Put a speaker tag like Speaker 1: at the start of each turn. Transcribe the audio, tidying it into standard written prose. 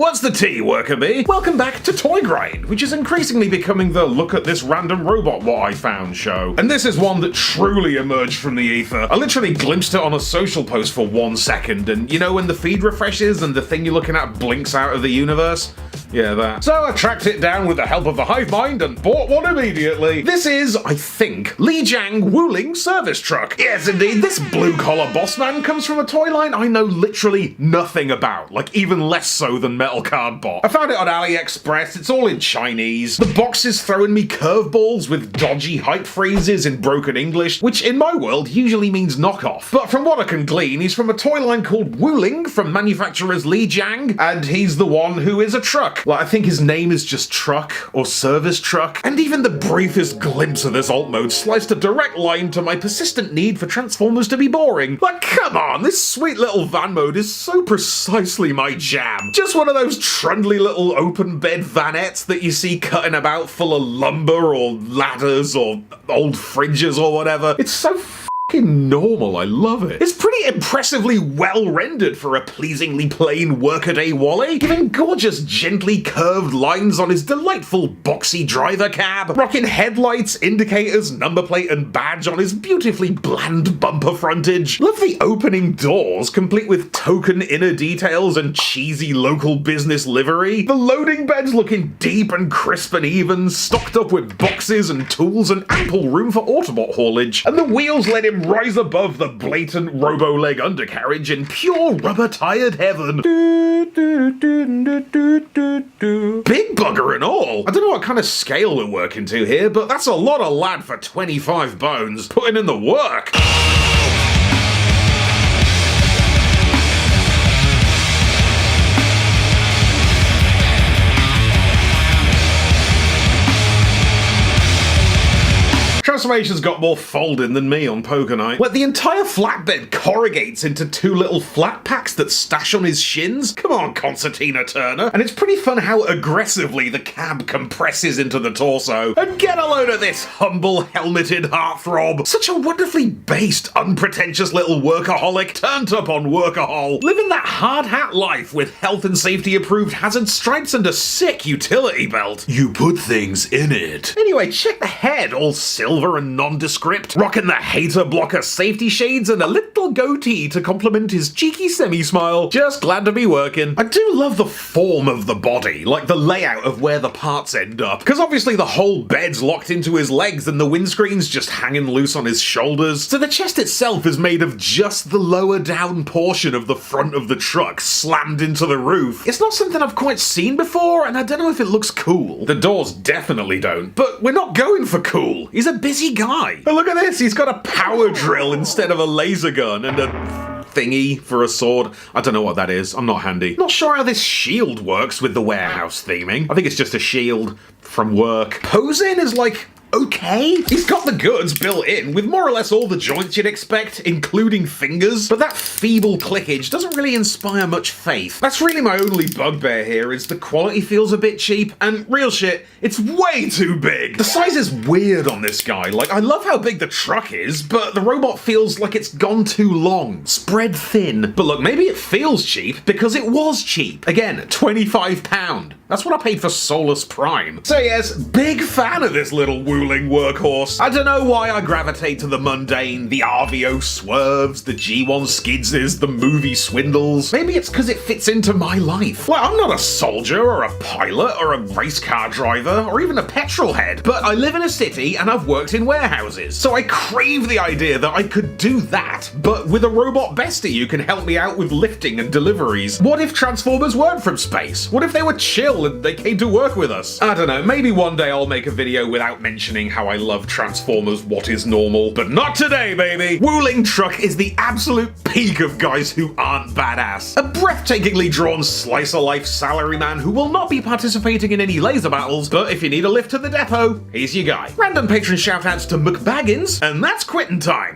Speaker 1: What's the tea, worker bee? Welcome back to Toygrind, which is increasingly becoming the look at this random robot what I found show. And this is one that truly emerged from the ether. I literally glimpsed it on a social post for 1 second, and you know when the feed refreshes and the thing you're looking at blinks out of the universe? Yeah, that. So I tracked it down with the help of the hive mind and bought one immediately. This is, I think, Lijiang Wuling service truck. Yes, indeed, this blue-collar boss man comes from a toy line I know literally nothing about, like even less so than Metal Cardbot. I found it on AliExpress, it's all in Chinese. The box is throwing me curveballs with dodgy hype phrases in broken English, which in my world usually means knockoff. But from what I can glean, he's from a toy line called Wuling from manufacturers Lijiang, and he's the one who is a truck. Like, I think his name is just Truck, or Service Truck, and even the briefest glimpse of this alt mode sliced a direct line to my persistent need for Transformers to be boring. Like, come on, this sweet little van mode is so precisely my jam. Just one of those trundly little open bed vanettes that you see cutting about full of lumber or ladders or old fridges or whatever. It's so normal, I love it. It's pretty impressively well rendered for a pleasingly plain workaday Wally, giving gorgeous gently curved lines on his delightful boxy driver cab, rocking headlights, indicators, number plate and badge on his beautifully bland bumper frontage. Love the opening doors, complete with token inner details and cheesy local business livery. The loading beds looking deep and crisp and even, stocked up with boxes and tools and ample room for Autobot haulage. And the wheels let him rise above the blatant robo-leg undercarriage in pure rubber-tired heaven. Big bugger and all. I don't know what kind of scale we're working to here, but that's a lot of lad for 25 bones, putting in the work. Transformation's got more folding than me on poker night. Like, the entire flatbed corrugates into 2 little flat packs that stash on his shins. Come on, Concertina Turner. And it's pretty fun how aggressively the cab compresses into the torso. And get a load of this humble, helmeted heartthrob. Such a wonderfully based, unpretentious little workaholic turned up on workahol. Living that hard hat life with health and safety approved hazard stripes and a sick utility belt. You put things in it. Anyway, check the head, all silver and nondescript, rocking the hater blocker safety shades and a little goatee to complement his cheeky semi-smile. Just glad to be working. I do love the form of the body, like the layout of where the parts end up, because obviously the whole bed's locked into his legs and the windscreen's just hanging loose on his shoulders, so the chest itself is made of just the lower down portion of the front of the truck slammed into the roof. It's not something I've quite seen before, and I don't know if it looks cool. The doors definitely don't, but we're not going for cool. He's a busy guy. But look at this, he's got a power drill instead of a laser gun and a thingy for a sword. I don't know what that is, I'm not handy. Not sure how this shield works with the warehouse theming. I think it's just a shield from work. Posing is like, okay. He's got the goods built in, with more or less all the joints you'd expect, including fingers, but that feeble clickage doesn't really inspire much faith. That's really my only bugbear here, is the quality feels a bit cheap, and real shit, it's way too big. The size is weird on this guy. Like, I love how big the truck is, but the robot feels like it's gone too long, spread thin. But look, maybe it feels cheap because it was cheap. Again, £25. That's what I paid for Solus Prime. So yes, big fan of this little Wuling workhorse. I don't know why I gravitate to the mundane, the RVO swerves, the G1 skidses, the movie swindles. Maybe it's because it fits into my life. Well, I'm not a soldier or a pilot or a race car driver or even a petrol head, but I live in a city and I've worked in warehouses. So I crave the idea that I could do that, but with a robot bestie who can help me out with lifting and deliveries. What if Transformers weren't from space? What if they were chill and they came to work with us? I don't know, maybe one day I'll make a video without mentioning how I love Transformers What Is Normal, but not today, baby! Wuling Truck is the absolute peak of guys who aren't badass. A breathtakingly drawn slice-of-life salaryman who will not be participating in any laser battles, but if you need a lift to the depot, he's your guy. Random patron shoutouts to McBaggins, and that's quitting time!